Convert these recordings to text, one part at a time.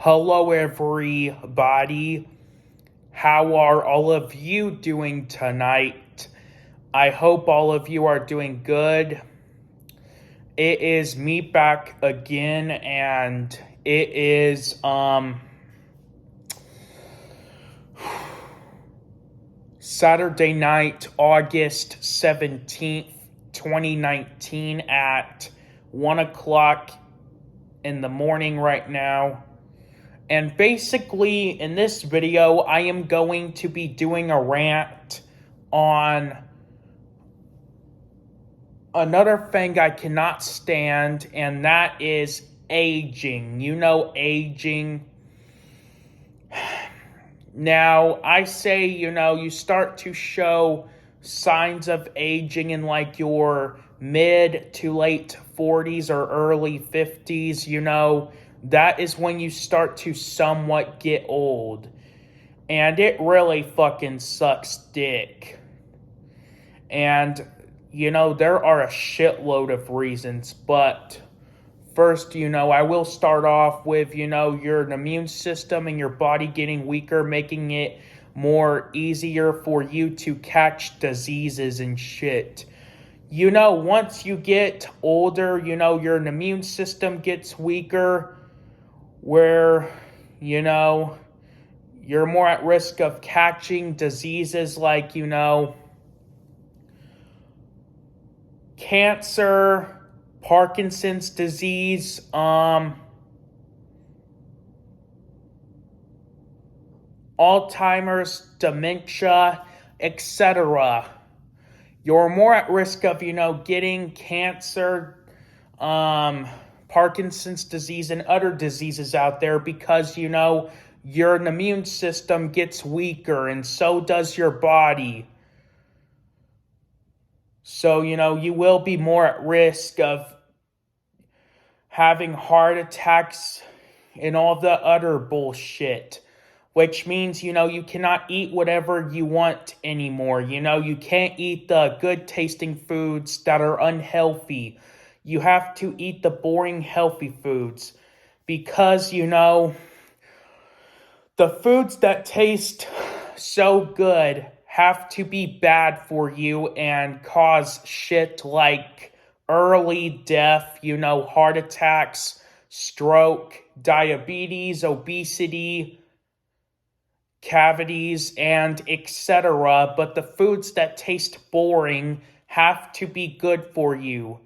Hello, everybody. How are all of you doing tonight? I hope all of you are doing good. It is me back again, and it is Saturday night, August 17th, 2019 at 1 o'clock in the morning right now. And basically, in this video, I am going to be doing a rant on another thing I cannot stand, and that is aging. You know, aging. Now, I say, you start to show signs of aging in like your mid to late 40s or early 50s, that is when you start to somewhat get old. And it really fucking sucks dick. And, there are a shitload of reasons, but first, I will start off with, your immune system and your body getting weaker, making it more easier for you to catch diseases and shit. Once you get older, your immune system gets weaker, where, you're more at risk of catching diseases like, cancer, Parkinson's disease, Alzheimer's, dementia, etc. You're more at risk of, getting cancer, Parkinson's disease, and other diseases out there because, your immune system gets weaker, and so does your body. So, you will be more at risk of having heart attacks and all the other bullshit. Which means, you cannot eat whatever you want anymore. You can't eat the good tasting foods that are unhealthy. You have to eat the boring healthy foods. Because, the foods that taste so good have to be bad for you and cause shit like early death, heart attacks, stroke, diabetes, obesity, cavities, and etc. But the foods that taste boring have to be good for you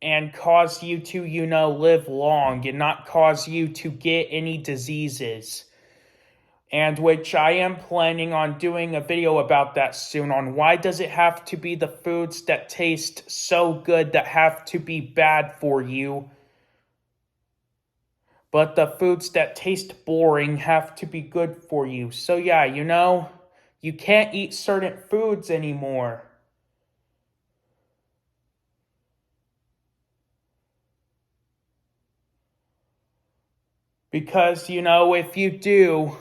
and cause you to, live long and not cause you to get any diseases. And which I am planning on doing a video about that soon, on why does it have to be the foods that taste so good that have to be bad for you, but the foods that taste boring have to be good for you. So yeah, you can't eat certain foods anymore. Because, if you do,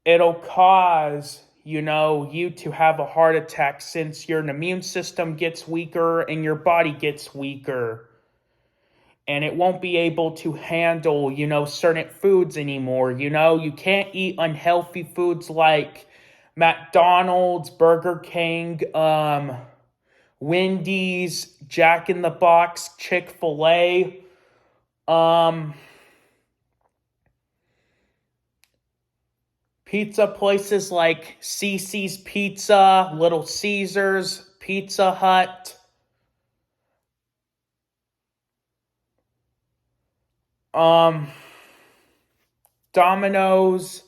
it'll cause, you to have a heart attack since your immune system gets weaker and your body gets weaker. And it won't be able to handle, certain foods anymore. You can't eat unhealthy foods like McDonald's, Burger King, Wendy's, Jack in the Box, Chick-fil-A, pizza places like CC's Pizza, Little Caesars, Pizza Hut, Domino's,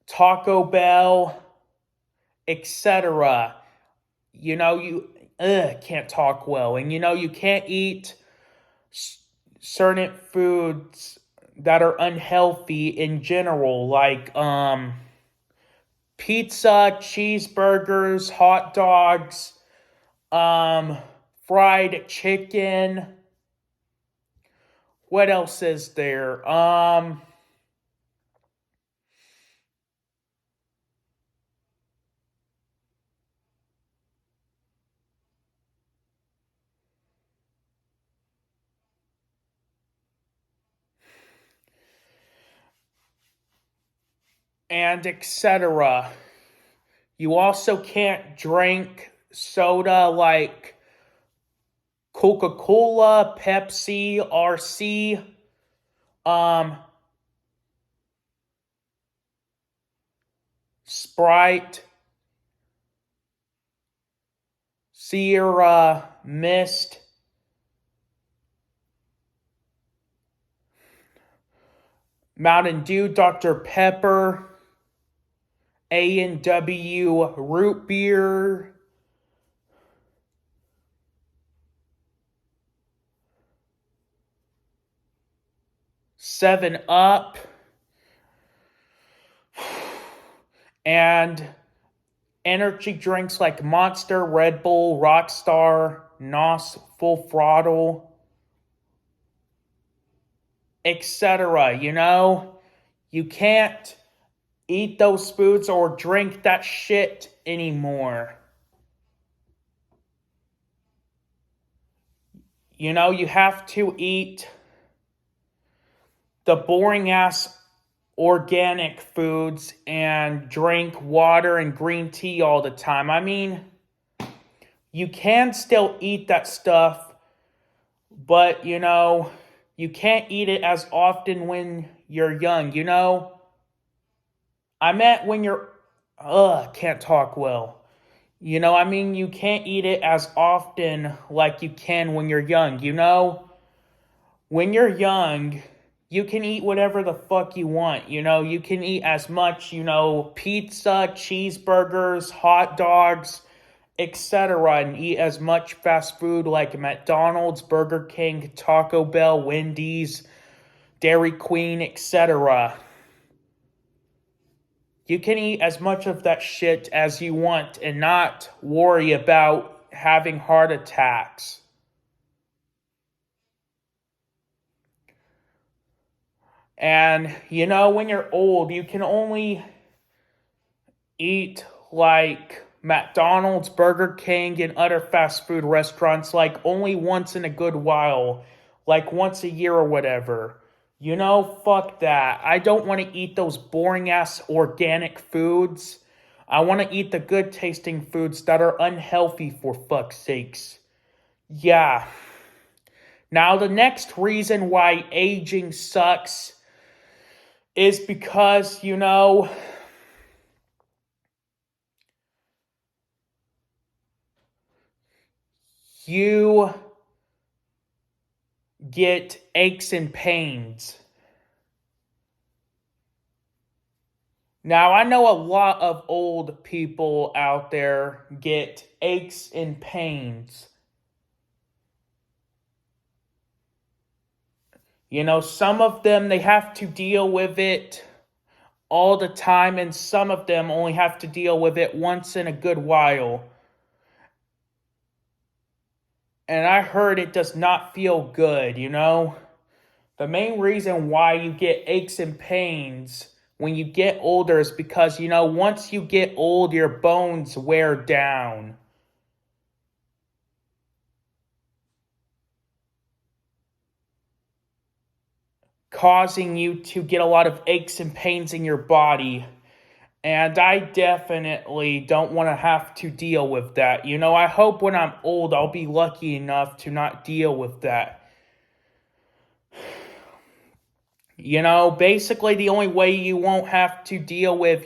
Taco Bell, etc. You can't talk well. And, you can't eat certain foods that are unhealthy in general, like pizza, cheeseburgers, hot dogs, fried chicken. What else is there? and etc. You also can't drink soda like Coca-Cola, Pepsi, RC, um, Sprite, Sierra Mist, Mountain Dew, Dr. Pepper, A&W root beer, Seven Up, and energy drinks like Monster, Red Bull, Rockstar, NOS, Full Throttle, etc. You can't eat those foods or drink that shit anymore. You have to eat the boring ass organic foods and drink water and green tea all the time. I mean, you can still eat that stuff, but you can't eat it as often when you're young. I meant when you're, can't talk well. You can't eat it as often like you can when you're young. When you're young, you can eat whatever the fuck you want. You can eat as much, pizza, cheeseburgers, hot dogs, etc., and eat as much fast food like McDonald's, Burger King, Taco Bell, Wendy's, Dairy Queen, etc. You can eat as much of that shit as you want and not worry about having heart attacks. And, when you're old, you can only eat like McDonald's, Burger King, and other fast food restaurants like only once in a good while, like once a year or whatever. Fuck that. I don't want to eat those boring ass organic foods. I want to eat the good tasting foods that are unhealthy for fuck's sakes. Yeah. Now, the next reason why aging sucks is because, you get aches and pains. Now, I know a lot of old people out there get aches and pains. Some of them, they have to deal with it all the time, and some of them only have to deal with it once in a good while. And I heard it does not feel good. The main reason why you get aches and pains when you get older is because, once you get old, your bones wear down. Causing you to get a lot of aches and pains in your body. And I definitely don't want to have to deal with that. I hope when I'm old, I'll be lucky enough to not deal with that. Basically the only way you won't have to deal with,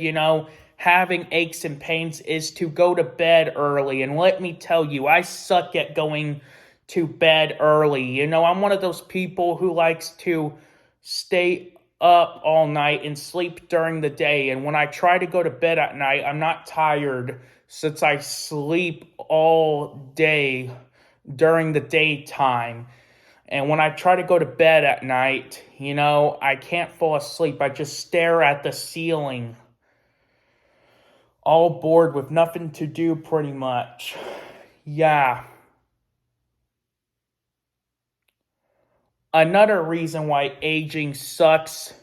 having aches and pains is to go to bed early. And let me tell you, I suck at going to bed early. I'm one of those people who likes to stay up all night and sleep during the day. And when I try to go to bed at night, I'm not tired since I sleep all day during the daytime. And when I try to go to bed at night, I can't fall asleep. I just stare at the ceiling, all bored with nothing to do pretty much. Yeah. Another reason why aging sucks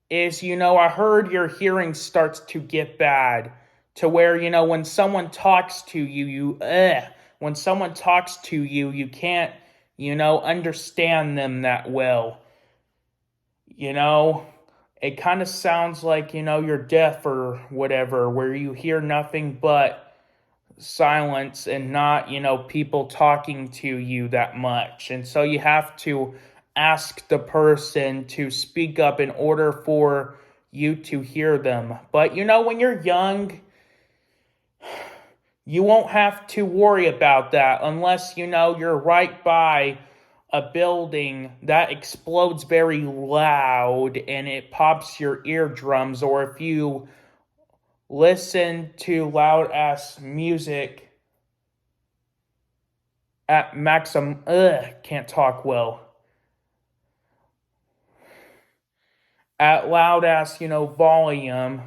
is, I heard your hearing starts to get bad. To where, when someone talks to you, when someone talks to you, you can't, understand them that well. it kind of sounds like, you're deaf or whatever, where you hear nothing but silence and not, people talking to you that much. And so you have to ask the person to speak up in order for you to hear them. But, when you're young, you won't have to worry about that unless, you're right by a building that explodes very loud and it pops your eardrums, or if you listen to loud ass music at maximum, can't talk well, at loud ass, volume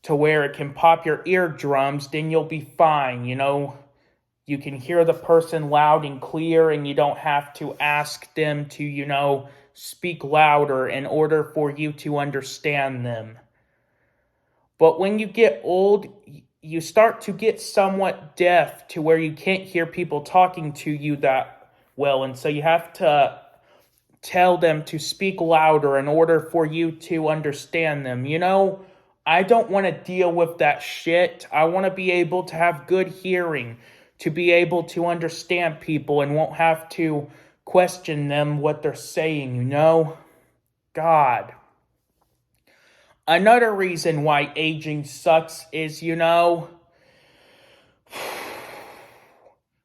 to where it can pop your eardrums, then you'll be fine, You can hear the person loud and clear, and you don't have to ask them to, speak louder in order for you to understand them. But when you get old, you start to get somewhat deaf to where you can't hear people talking to you that well. And so you have to tell them to speak louder in order for you to understand them. I don't want to deal with that shit. I want to be able to have good hearing, to be able to understand people and won't have to question them what they're saying, God. Another reason why aging sucks is,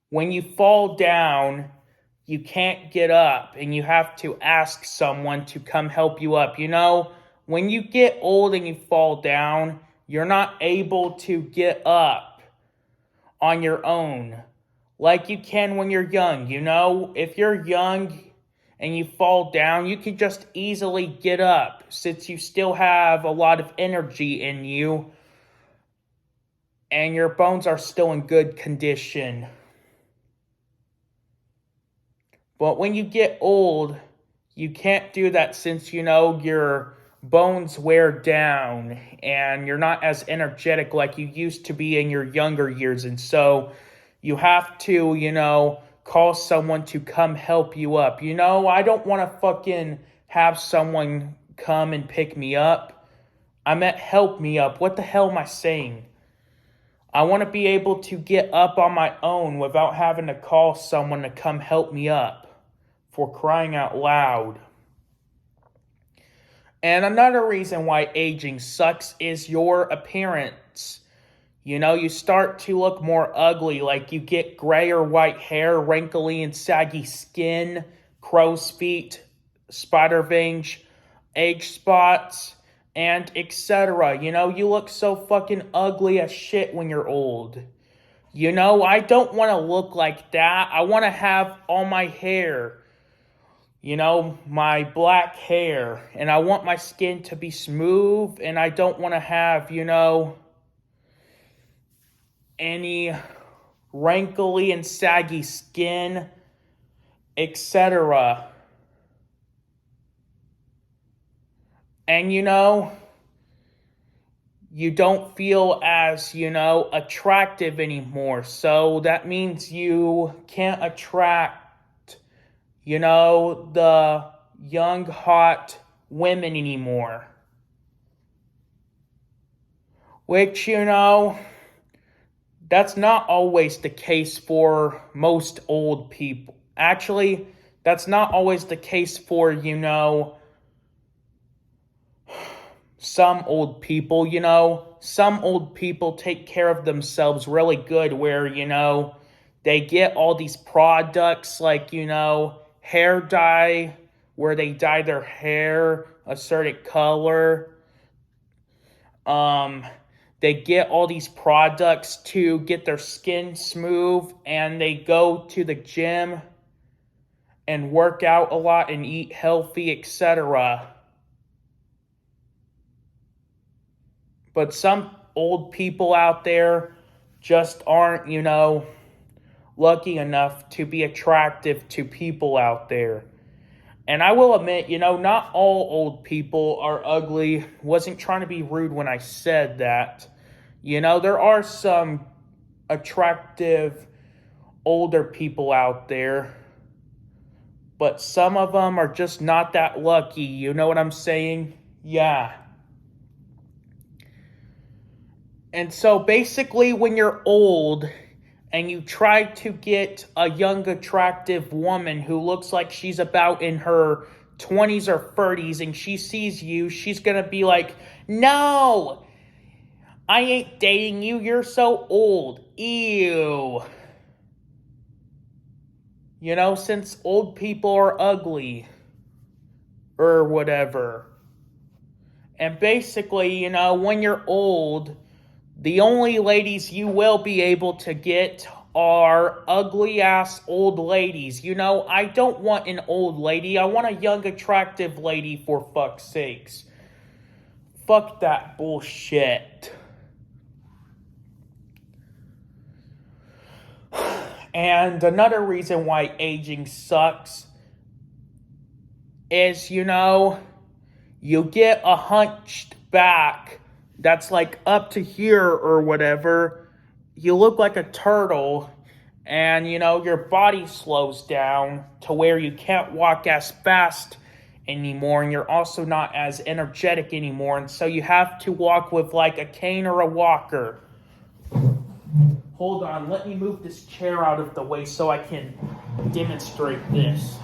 when you fall down, you can't get up and you have to ask someone to come help you up. When you get old and you fall down, you're not able to get up on your own like you can when you're young. If you're young and you fall down, you can just easily get up since you still have a lot of energy in you and your bones are still in good condition. But when you get old, you can't do that since, your bones wear down and you're not as energetic like you used to be in your younger years. And so you have to, call someone to come help you up. I don't want to fucking have someone come and pick me up. I meant help me up. What the hell am I saying? I want to be able to get up on my own without having to call someone to come help me up, for crying out loud. And another reason why aging sucks is your appearance. You start to look more ugly, like you get gray or white hair, wrinkly and saggy skin, crow's feet, spider veins, age spots, and etc. You look so fucking ugly as shit when you're old. I don't want to look like that. I want to have all my hair, my black hair, and I want my skin to be smooth, and I don't want to have, any wrinkly and saggy skin, etc. And you don't feel as, attractive anymore. So that means you can't attract, the young, hot women anymore. Which, that's not always the case for most old people. Actually, that's not always the case for, some old people. Some old people take care of themselves really good where, they get all these products like, hair dye, where they dye their hair a certain color. They get all these products to get their skin smooth, and they go to the gym and work out a lot and eat healthy, etc. But some old people out there just aren't, lucky enough to be attractive to people out there. And I will admit, not all old people are ugly. Wasn't trying to be rude when I said that. There are some attractive older people out there. But some of them are just not that lucky. You know what I'm saying? Yeah. And so basically, when you're old and you try to get a young, attractive woman who looks like she's about in her 20s or 30s and she sees you, she's going to be like, no, I ain't dating you. You're so old. Ew. You know, since old people are ugly or whatever. And basically, you know, when you're old, the only ladies you will be able to get are ugly ass old ladies. You know, I don't want an old lady. I want a young, attractive lady, for fuck's sakes. Fuck that bullshit. And another reason why aging sucks is, you know, you get a hunched back that's like up to here or whatever. You look like a turtle, and you know, your body slows down to where you can't walk as fast anymore, and you're also not as energetic anymore, and so you have to walk with like a cane or a walker. Hold on, let me move this chair out of the way so I can demonstrate this.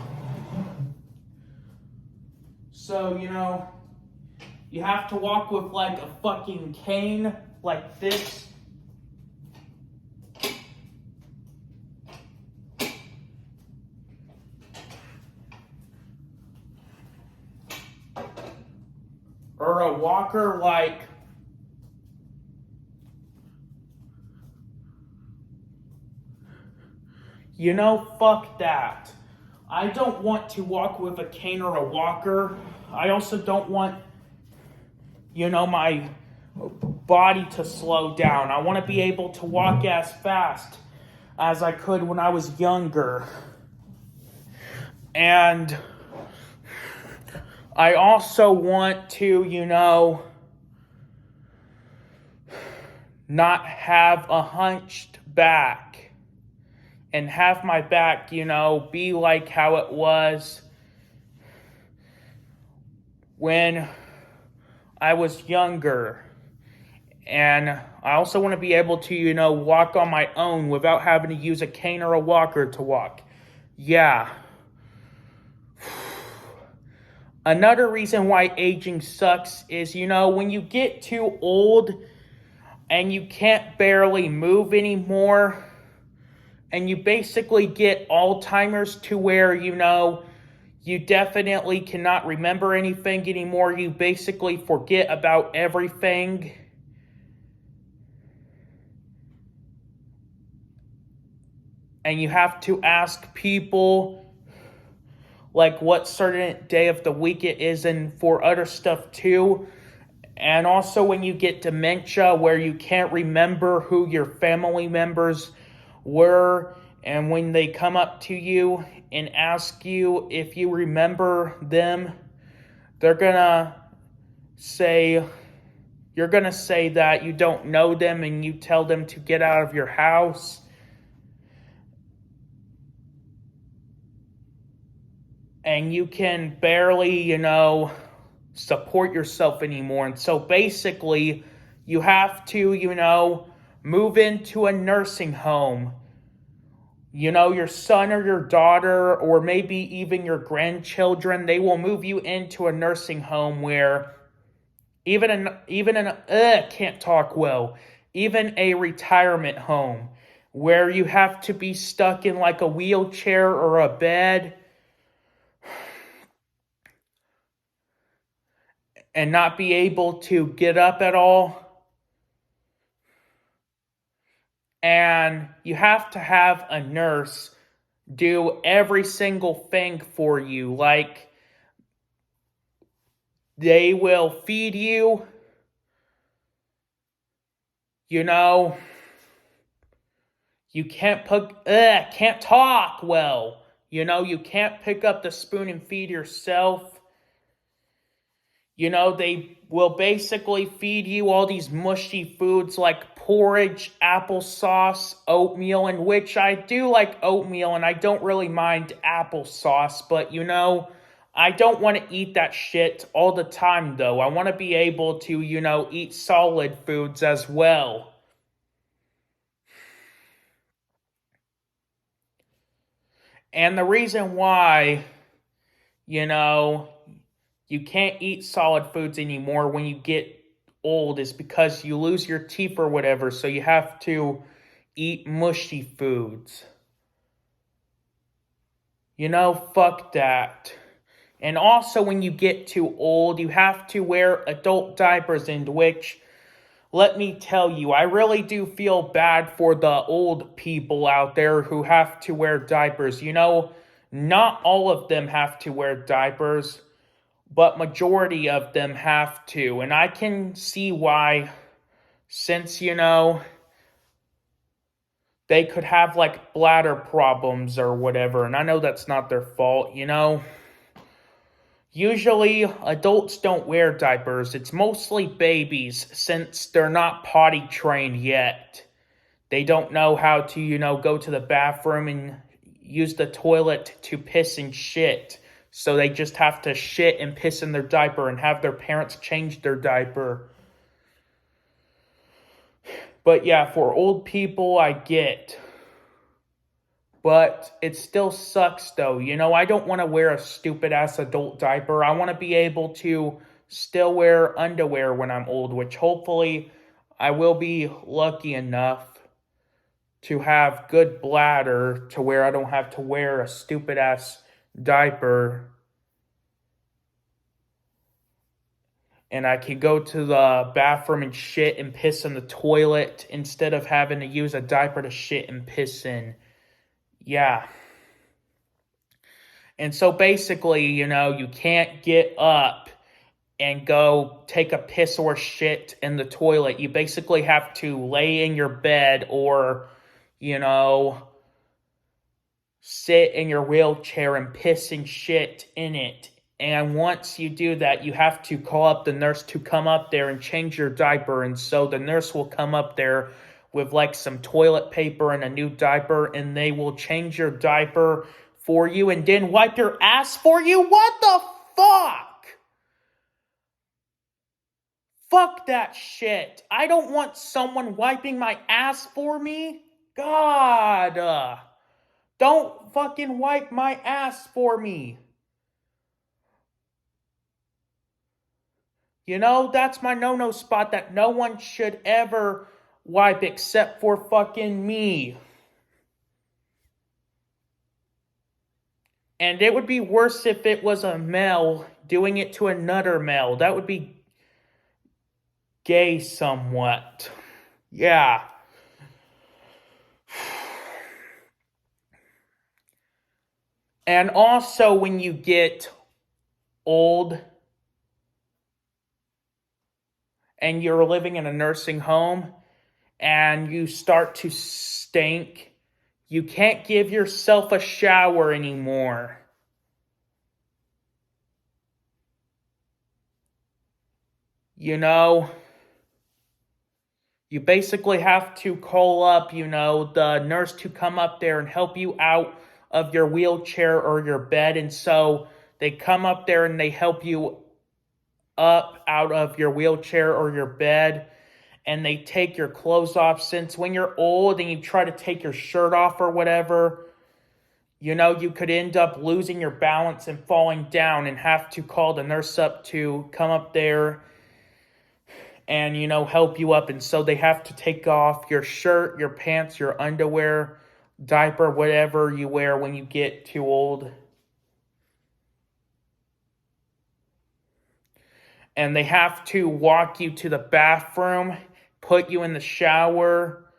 So, you know, you have to walk with like a fucking cane, like this. Or a walker like... You know, fuck that. I don't want to walk with a cane or a walker. I also don't want, you know, my body to slow down. I want to be able to walk as fast as I could when I was younger. And I also want to, you know, not have a hunched back. And have my back, you know, be like how it was when I was younger. And I also want to be able to, you know, walk on my own without having to use a cane or a walker to walk. Yeah. Another reason why aging sucks is, you know, when you get too old and you can't barely move anymore, and you basically get Alzheimer's to where, you know, you definitely cannot remember anything anymore. You basically forget about everything. And you have to ask people, like, what certain day of the week it is, and for other stuff too. And also when you get dementia, where you can't remember who your family members were, and when they come up to you and ask you if you remember them, you're gonna say that you don't know them, and you tell them to get out of your house. And you can barely, you know, support yourself anymore. And so basically, you have to, you know, move into a nursing home. You know, your son or your daughter, or maybe even your grandchildren, they will move you into a nursing home where even a retirement home where you have to be stuck in like a wheelchair or a bed and not be able to get up at all. And you have to have a nurse do every single thing for you. Like, they will feed you, you know, you can't talk well. You know, you can't pick up the spoon and feed yourself. They will basically feed you all these mushy foods like porridge, applesauce, oatmeal, in which I do like oatmeal and I don't really mind applesauce, but I don't want to eat that shit all the time though. I want to be able to, eat solid foods as well. And the reason why, you know, you can't eat solid foods anymore when you get old is because you lose your teeth or whatever, so you have to eat mushy foods. Fuck that. And also, when you get too old, you have to wear adult diapers, in which, let me tell you, I really do feel bad for the old people out there who have to wear diapers. Not all of them have to wear diapers, but majority of them have to. And I can see why, since, they could have like bladder problems or whatever. And I know that's not their fault, Usually, adults don't wear diapers. It's mostly babies, since they're not potty trained yet. They don't know how to, go to the bathroom and use the toilet to piss and shit. So they just have to shit and piss in their diaper and have their parents change their diaper. But yeah, for old people, I get. But it still sucks though. I don't want to wear a stupid ass adult diaper. I want to be able to still wear underwear when I'm old, which hopefully I will be lucky enough to have good bladder to where I don't have to wear a stupid ass diaper. And I can go to the bathroom and shit and piss in the toilet instead of having to use a diaper to shit and piss in. Yeah. And so basically, you can't get up and go take a piss or shit in the toilet. You basically have to lay in your bed or, sit in your wheelchair and piss and shit in it. And once you do that, you have to call up the nurse to come up there and change your diaper. And so the nurse will come up there with like some toilet paper and a new diaper, and they will change your diaper for you and then wipe your ass for you? What the fuck? Fuck that shit. I don't want someone wiping my ass for me. God. Don't fucking wipe my ass for me. That's my no-no spot that no one should ever wipe except for fucking me. And it would be worse if it was a male doing it to another male. That would be gay somewhat. Yeah. And also, when you get old and you're living in a nursing home and you start to stink, you can't give yourself a shower anymore. You basically have to call up, the nurse to come up there and help you out of your wheelchair or your bed. And so they come up there and they help you up out of your wheelchair or your bed. And they take your clothes off, since when you're old and you try to take your shirt off or whatever, you could end up losing your balance and falling down and have to call the nurse up to come up there and, help you up. And so they have to take off your shirt, your pants, your underwear, diaper, whatever you wear when you get too old. And they have to walk you to the bathroom, put you in the shower,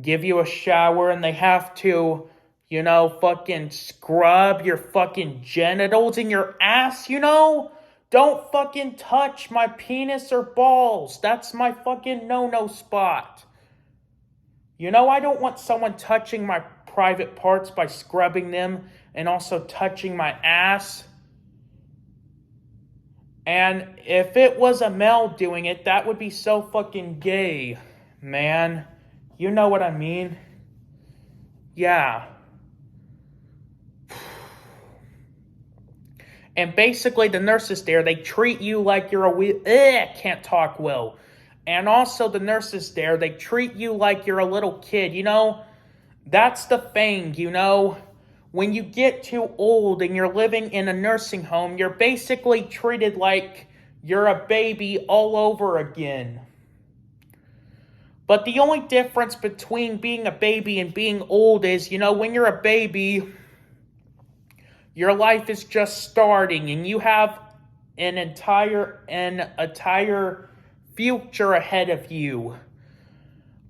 give you a shower, and they have to, fucking scrub your fucking genitals and your ass, Don't fucking touch my penis or balls. That's my fucking no-no spot. I don't want someone touching my private parts by scrubbing them and also touching my ass And if it was a male doing it, that would be so fucking gay, man. You know what I mean? Yeah. And basically, the nurses there, they treat you like you're can't talk well. And also, the nurses there, they treat you like you're a little kid. That's the thing, When you get too old and you're living in a nursing home, you're basically treated like you're a baby all over again. But the only difference between being a baby and being old is, when you're a baby, your life is just starting and you have an entire future ahead of you.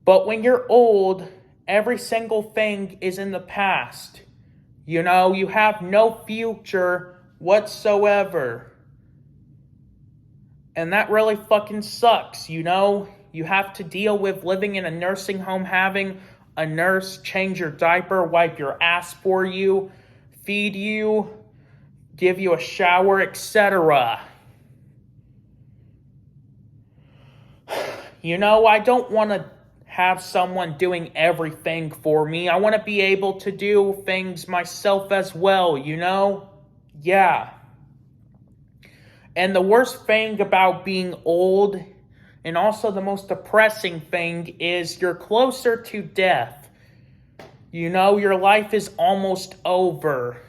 But when you're old, every single thing is in the past. You have no future whatsoever. And that really fucking sucks, You have to deal with living in a nursing home, having a nurse change your diaper, wipe your ass for you, feed you, give you a shower, etc. I don't want to have someone doing everything for me. I want to be able to do things myself as well, Yeah. And the worst thing about being old, and also the most depressing thing, is you're closer to death. Your life is almost over.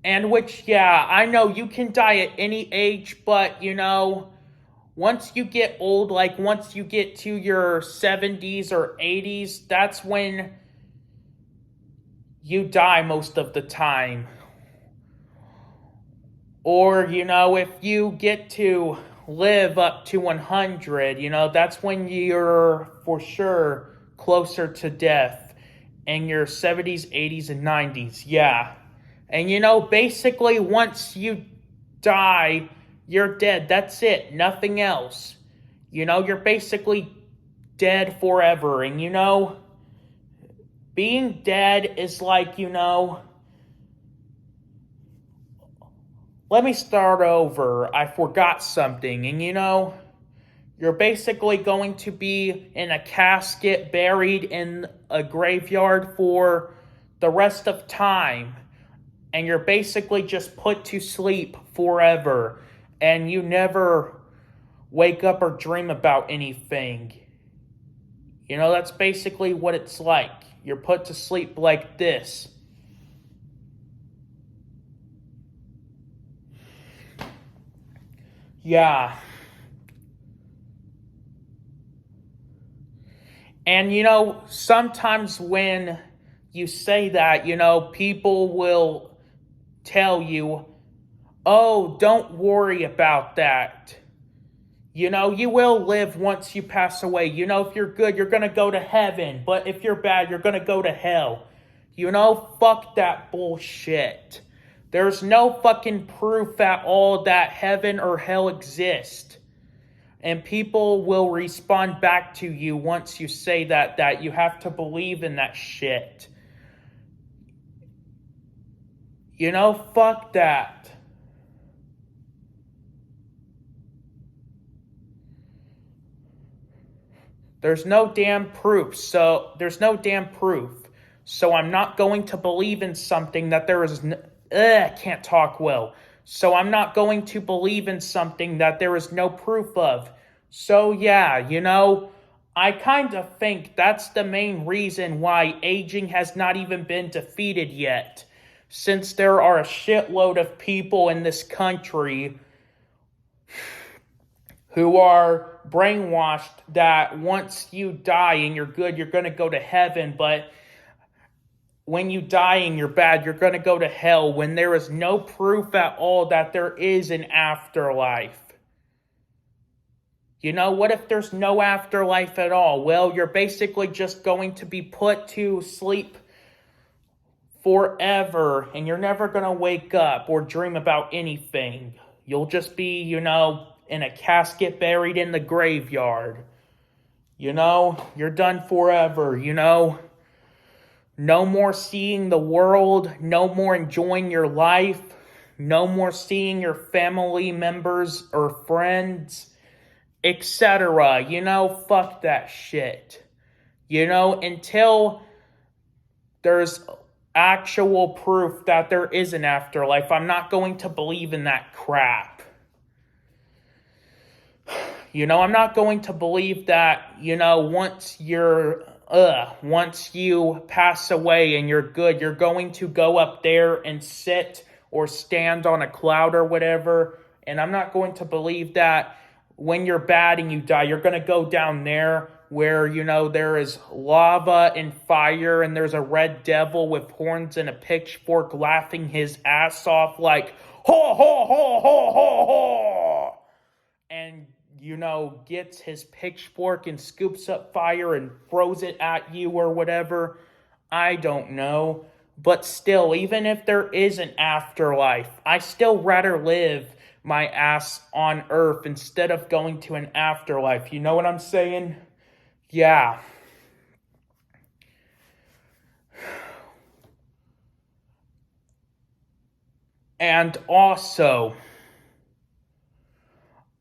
And which, I know you can die at any age, but, once you get old, like once you get to your 70s or 80s, that's when you die most of the time. Or, if you get to live up to 100, that's when you're for sure closer to death. In your 70s, 80s, and 90s, yeah. And basically once you die, you're dead. That's it. Nothing else. You're basically dead forever. And being dead is like, let me start over. I forgot something. And you're basically going to be in a casket buried in a graveyard for the rest of time. And you're basically just put to sleep forever. And you never wake up or dream about anything. That's basically what it's like. You're put to sleep like this. Yeah. And sometimes when you say that, people will tell you, oh, don't worry about that. You will live once you pass away. If you're good, you're going to go to heaven. But if you're bad, you're going to go to hell. Fuck that bullshit. There's no fucking proof at all that heaven or hell exist. And people will respond back to you once you say that you have to believe in that shit. Fuck that. There's no damn proof. So I'm not going to believe in something that there is can't talk well. So I'm not going to believe in something that there is no proof of. So yeah, I kind of think that's the main reason why aging has not even been defeated yet. Since there are a shitload of people in this country who are brainwashed that once you die and you're good, you're going to go to heaven, but when you die and you're bad, you're going to go to hell, when there is no proof at all that there is an afterlife. What if there's no afterlife at all? Well, you're basically just going to be put to sleep forever, and you're never going to wake up or dream about anything. You'll just be, in a casket buried in the graveyard. You're done forever, No more seeing the world, no more enjoying your life. no more seeing your family members or friends, etc. Fuck that shit. Until there's actual proof that there is an afterlife, I'm not going to believe in that crap. I'm not going to believe that, once you pass away and you're good, you're going to go up there and sit or stand on a cloud or whatever. And I'm not going to believe that when you're bad and you die, you're going to go down there where, there is lava and fire and there's a red devil with horns and a pitchfork laughing his ass off like, ho, ho, ho, ho, ho, ho. And gets his pitchfork and scoops up fire and throws it at you or whatever. I don't know. But still, even if there is an afterlife, I still rather live my ass on Earth instead of going to an afterlife. You know what I'm saying? Yeah. And also,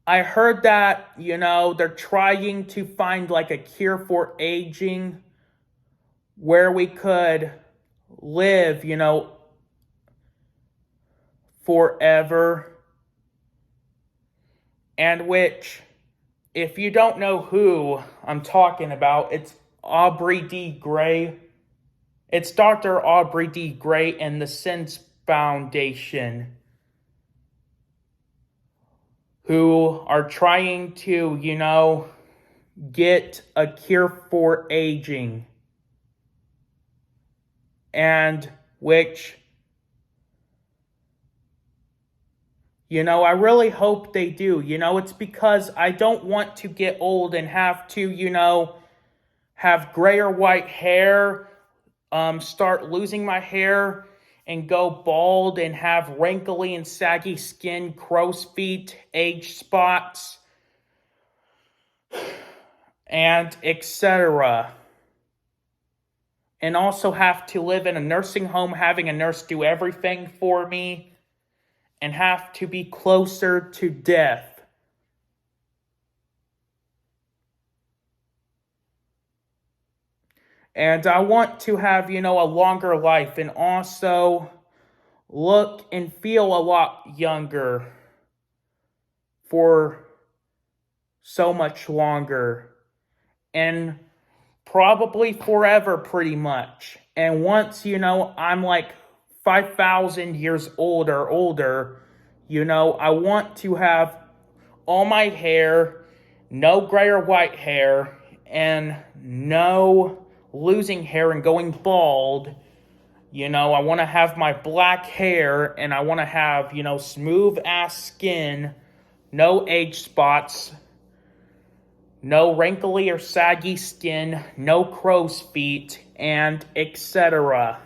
I heard that, they're trying to find like a cure for aging where we could live, forever. And which, if you don't know who I'm talking about, it's Aubrey D. Gray. It's Dr. Aubrey D. Gray and the Sins Foundation, who are trying to, get a cure for aging. And which, I really hope they do. It's because I don't want to get old and have to, have gray or white hair, start losing my hair, and go bald and have wrinkly and saggy skin, crow's feet, age spots, and etc. And also have to live in a nursing home, having a nurse do everything for me, and have to be closer to death. And I want to have, a longer life and also look and feel a lot younger for so much longer. And probably forever, pretty much. And once, I'm like 5,000 years old or older, I want to have all my hair, no gray or white hair, and no losing hair and going bald. I want to have my black hair, and I want to have, smooth ass skin, no age spots, no wrinkly or saggy skin, no crow's feet, and etc.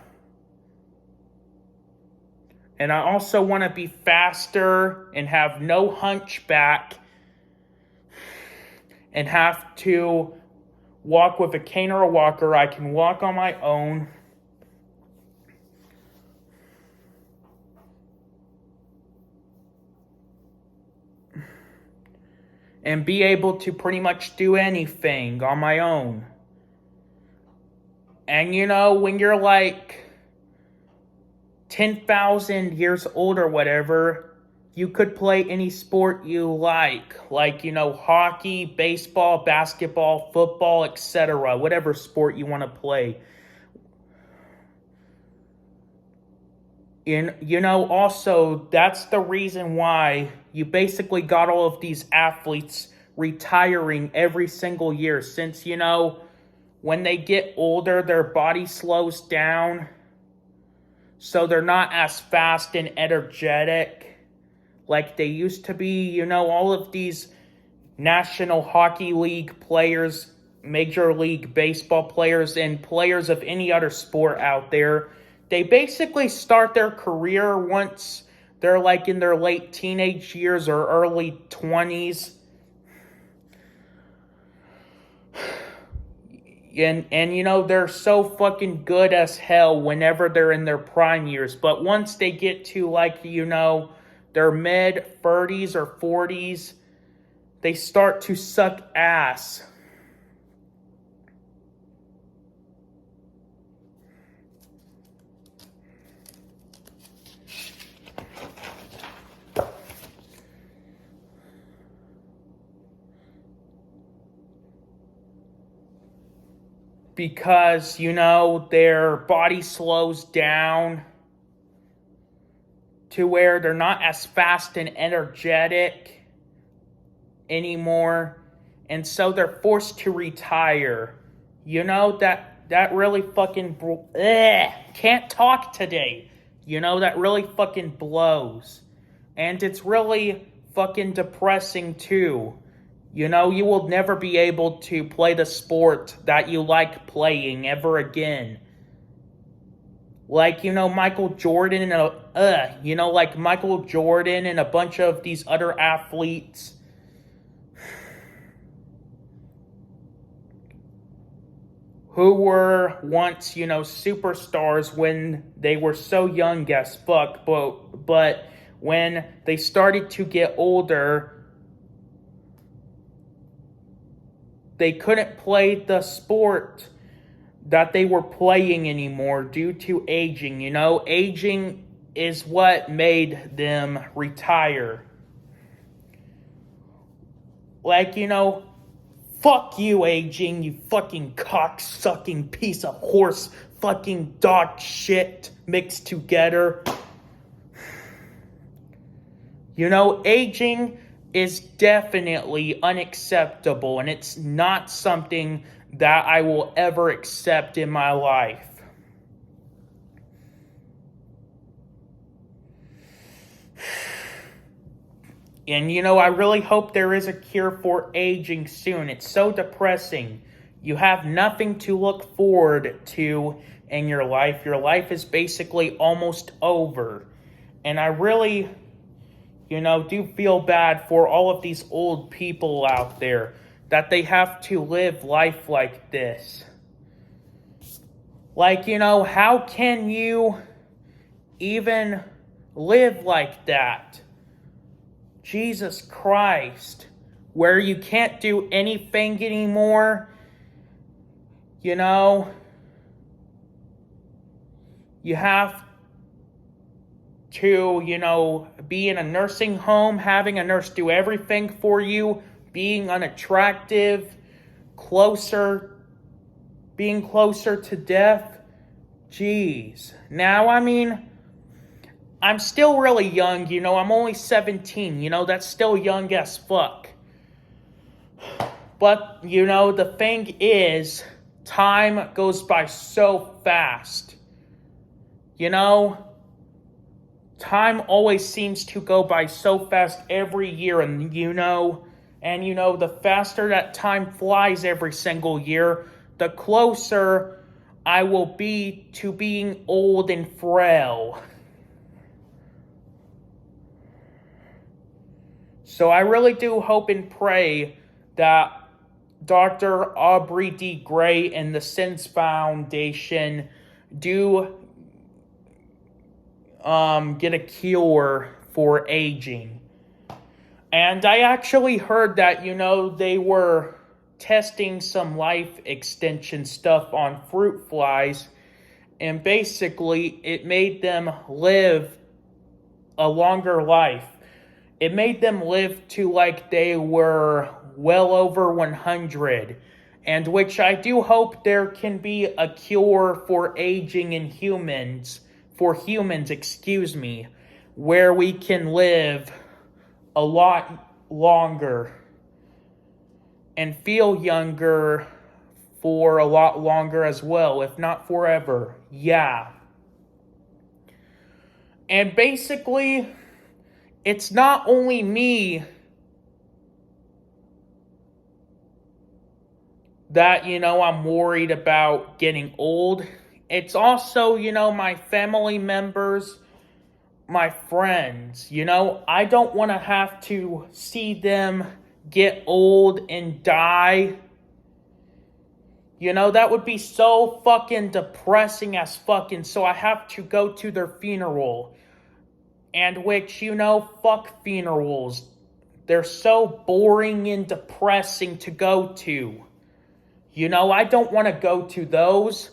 And I also want to be faster and have no hunchback and have to walk with a cane or a walker. I can walk on my own. And be able to pretty much do anything on my own. And when you're like 10,000 years old or whatever, you could play any sport you like, hockey, baseball, basketball, football, etc., whatever sport you want to play. And, also, that's the reason why you basically got all of these athletes retiring every single year. Since, when they get older, their body slows down. So they're not as fast and energetic like they used to be. All of these National Hockey League players, Major League Baseball players, and players of any other sport out there, they basically start their career once they're like in their late teenage years or early 20s. And you know, they're so fucking good as hell whenever they're in their prime years. But once they get to, like, you know, their mid 30s or 40s, they start to suck ass. Because, you know, their body slows down to where they're not as fast and energetic anymore. And so they're forced to retire. You know, that really fucking... can't talk today. You know, that really fucking blows. And it's really fucking depressing too. You know, you will never be able to play the sport that you like playing ever again. Like, you know, Michael Jordan like Michael Jordan and a bunch of these other athletes who were once, you know, superstars when they were so young as fuck, but when they started to get older, they couldn't play the sport that they were playing anymore due to aging. You know, aging is what made them retire. Like, you know, fuck you, aging, you fucking cock-sucking piece of horse fucking dog shit mixed together. You know, aging is definitely unacceptable, and it's not something that I will ever accept in my life. And, you know, I really hope there is a cure for aging soon. It's so depressing. You have nothing to look forward to in your life. Your life is basically almost over. And I really, you know, do feel bad for all of these old people out there that they have to live life like this. Like, you know, how can you even live like that? Jesus Christ. Where you can't do anything anymore. You know, you have to, you know, be in a nursing home, having a nurse do everything for you, being unattractive, being closer to death. Jeez. Now, I mean, I'm still really young, you know, I'm only 17, you know, that's still young as fuck. But, you know, the thing is, time goes by so fast. You know, time always seems to go by so fast every year, and you know, the faster that time flies every single year, the closer I will be to being old and frail. So I really do hope and pray that Dr. Aubrey D. Gray and the Sins Foundation do get a cure for aging. And I actually heard that, you know, they were testing some life extension stuff on fruit flies, and basically it made them live a longer life. It made them live to like they were well over 100, and which I do hope there can be a cure for aging in humans, where we can live a lot longer and feel younger for a lot longer as well, if not forever. Yeah. And basically, it's not only me that, you know, I'm worried about getting old. It's also, you know, my family members, my friends. You know, I don't want to have to see them get old and die. You know, that would be so fucking depressing as fucking, so I have to go to their funeral. And which, you know, fuck funerals. They're so boring and depressing to go to. You know, I don't want to go to those.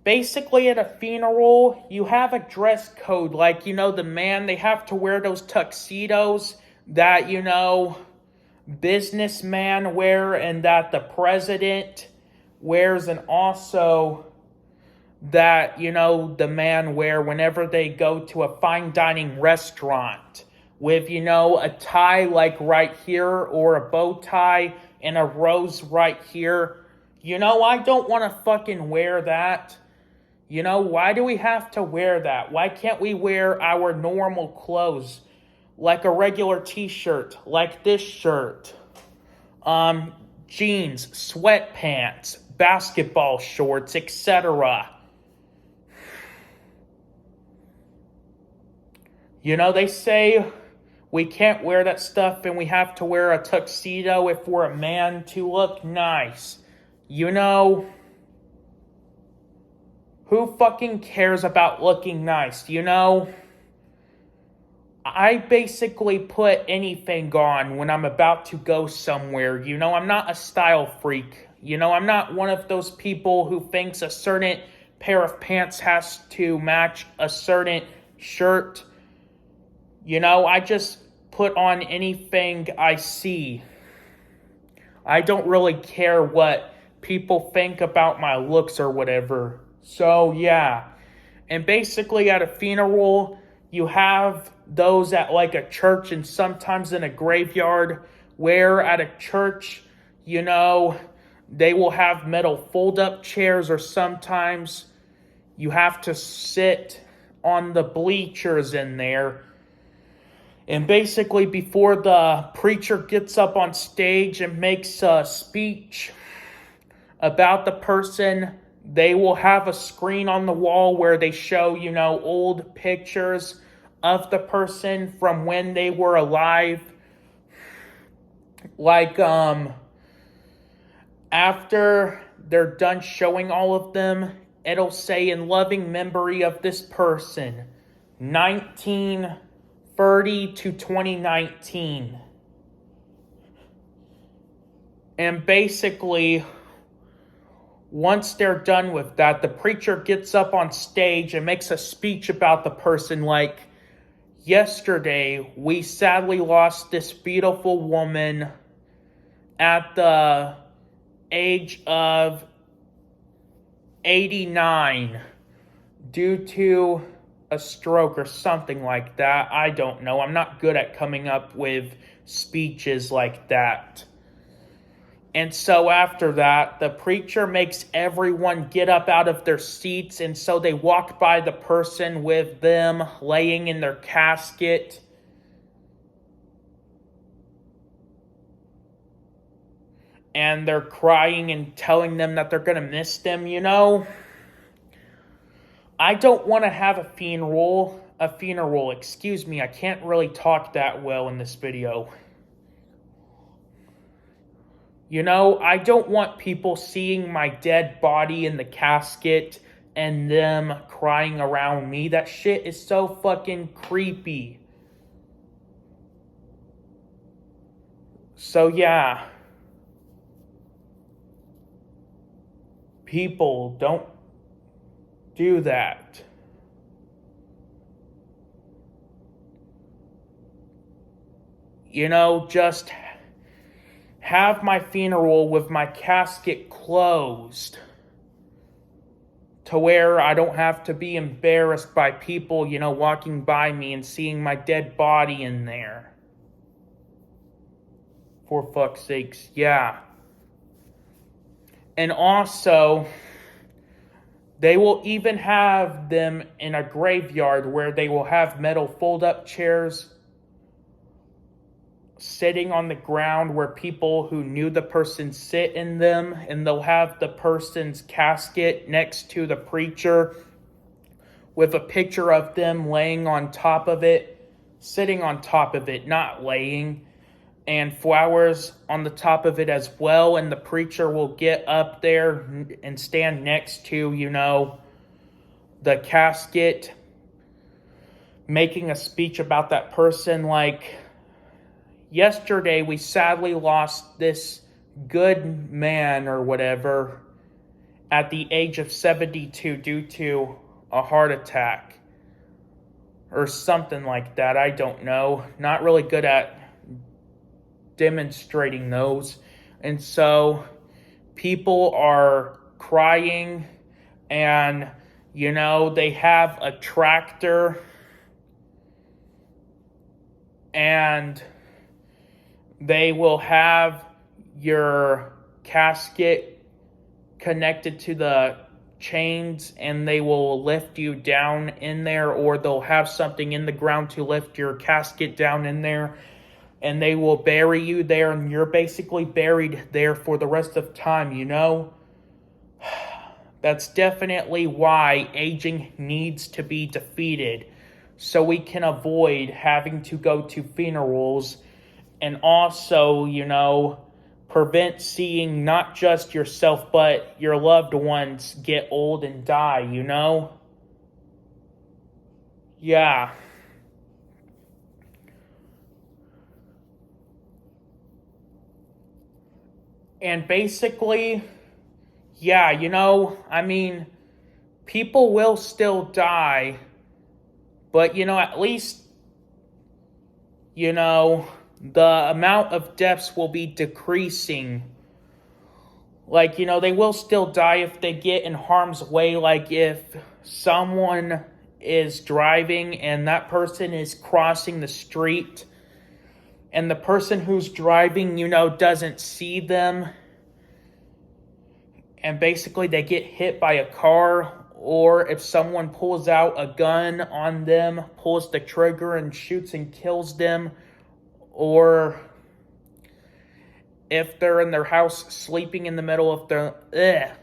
Basically, at a funeral, you have a dress code. Like, you know, the man, they have to wear those tuxedos that, you know, businessmen wear and that the president wears, and also that, you know, the man wear whenever they go to a fine dining restaurant with, you know, a tie like right here or a bow tie and a rose right here. You know, I don't want to fucking wear that. You know, why do we have to wear that? Why can't we wear our normal clothes? Like a regular t-shirt, like this shirt. Jeans, sweatpants, basketball shorts, etc. You know, they say we can't wear that stuff and we have to wear a tuxedo if we're a man to look nice. You know, who fucking cares about looking nice, you know? I basically put anything on when I'm about to go somewhere. You know, I'm not a style freak. You know, I'm not one of those people who thinks a certain pair of pants has to match a certain shirt. You know, I just put on anything I see. I don't really care what people think about my looks or whatever. So, yeah. And basically at a funeral, you have those at like a church and sometimes in a graveyard, where at a church, you know, they will have metal fold-up chairs, or sometimes you have to sit on the bleachers in there. And basically before the preacher gets up on stage and makes a speech about the person, they will have a screen on the wall where they show, you know, old pictures of the person from when they were alive. Like, after they're done showing all of them, it'll say, in loving memory of this person, 1930 to 2019. And basically, once they're done with that, the preacher gets up on stage and makes a speech about the person like, yesterday, we sadly lost this beautiful woman at the age of 89 due to a stroke or something like that. I don't know. I'm not good at coming up with speeches like that. And so after that, the preacher makes everyone get up out of their seats, and so they walk by the person with them laying in their casket. And they're crying and telling them that they're going to miss them, you know? I don't want to have a funeral, excuse me, I can't really talk that well in this video. You know, I don't want people seeing my dead body in the casket and them crying around me. That shit is so fucking creepy. So yeah. People, don't do that. You know, just have my funeral with my casket closed to where I don't have to be embarrassed by people, you know, walking by me and seeing my dead body in there. For fuck's sakes, yeah. And also, they will even have them in a graveyard where they will have metal fold-up chairs sitting on the ground where people who knew the person sit in them, and they'll have the person's casket next to the preacher with a picture of them laying on top of it, sitting on top of it, not laying. and flowers on the top of it as well. And the preacher will get up there and stand next to, the casket, making a speech about that person. Like, yesterday, we sadly lost this good man or whatever at the age of 72 due to a heart attack or something like that. I don't know. Not really good at demonstrating those. And so people are crying, and they have a tractor, and they will have your casket connected to the chains, and they will lift you down in there, or they'll have something in the ground to lift your casket down in there, and they will bury you there, and you're basically buried there for the rest of time. That's definitely why aging needs to be defeated, so we can avoid having to go to funerals, and also, prevent seeing not just yourself but your loved ones get old and die. Yeah. And basically, yeah, people will still die, but, at least, the amount of deaths will be decreasing. Like, they will still die if they get in harm's way. Like, if someone is driving and that person is crossing the street, and the person who's driving, doesn't see them, and basically they get hit by a car, or if someone pulls out a gun on them, pulls the trigger and shoots and kills them, or if they're in their house sleeping in the middle of their,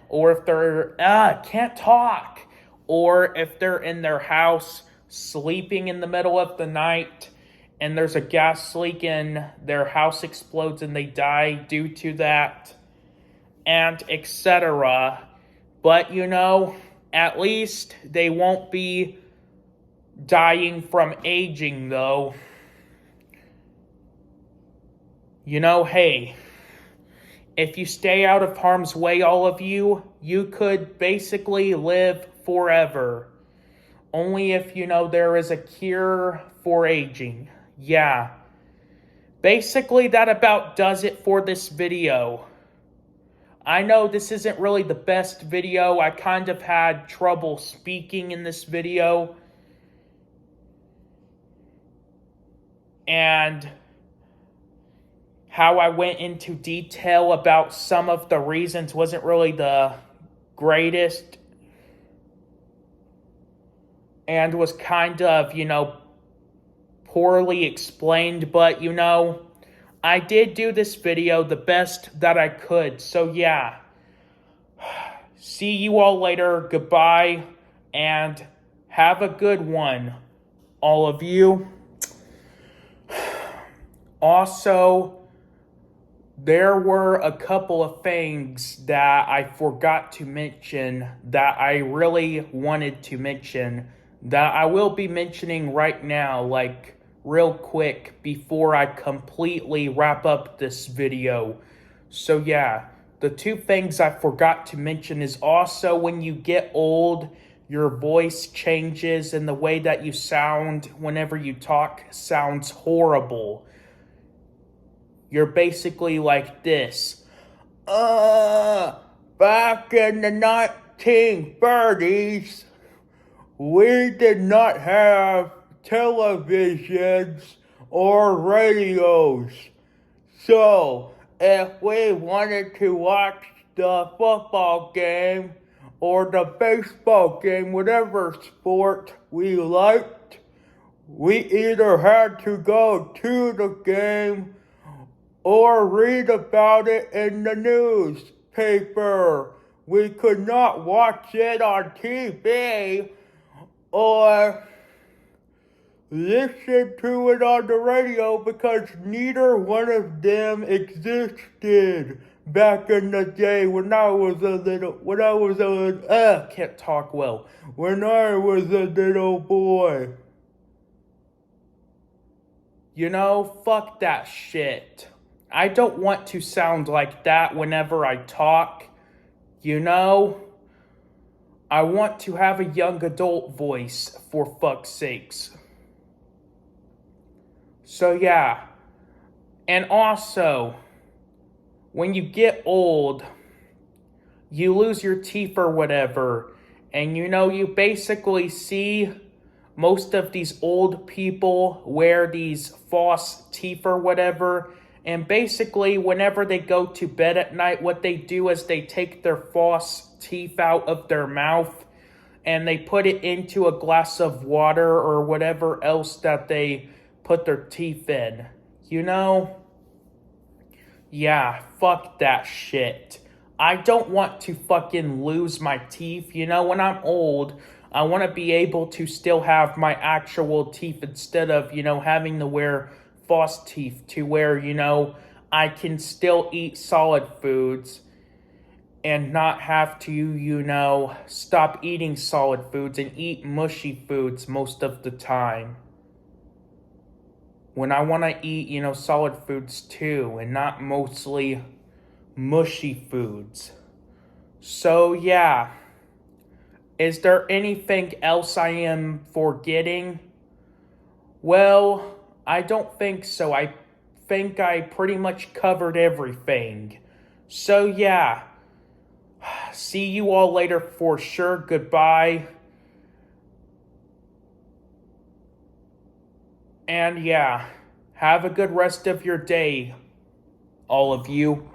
or if they're, can't talk, or if they're in their house sleeping in the middle of the night, and there's a gas leak and their house explodes and they die due to that, and etc. But, at least they won't be dying from aging, though. Hey, if you stay out of harm's way, all of you could basically live forever. Only if, there is a cure for aging. Yeah. Basically, that about does it for this video. I know this isn't really the best video. I kind of had trouble speaking in this video. And how I went into detail about some of the reasons wasn't really the greatest. And was kind of, poorly explained. But, I did do this video the best that I could. So, yeah. See you all later. Goodbye. And have a good one, all of you. Also, there were a couple of things that I forgot to mention that I really wanted to mention, that I will be mentioning right now, like real quick, before I completely wrap up this video. So yeah, the two things I forgot to mention is also when you get old, your voice changes and the way that you sound whenever you talk sounds horrible. You're basically like this. Back in the 1930s, we did not have televisions or radios. So, if we wanted to watch the football game or the baseball game, whatever sport we liked, we either had to go to the game or read about it in the newspaper. We could not watch it on TV or listen to it on the radio because neither one of them existed back in the day when I was a can't talk well. When I was a little boy. You know, fuck that shit. I don't want to sound like that whenever I talk. You know, I want to have a young adult voice, for fuck's sakes. So yeah, and also, when you get old, you lose your teeth or whatever, and you know, you basically see most of these old people wear these false teeth or whatever, and basically, whenever they go to bed at night, what they do is they take their false teeth out of their mouth and they put it into a glass of water or whatever else that they put their teeth in. You know? Yeah, fuck that shit. I don't want to fucking lose my teeth. You know, when I'm old, I want to be able to still have my actual teeth instead of, you know, having to wear false teeth to where, you know, I can still eat solid foods and not have to, you know, stop eating solid foods and eat mushy foods most of the time. When I want to eat, you know, solid foods too, and not mostly mushy foods. So, yeah. Is there anything else I am forgetting? Well, I don't think so. I think I pretty much covered everything. So, yeah. See you all later for sure. Goodbye. And yeah, have a good rest of your day, all of you.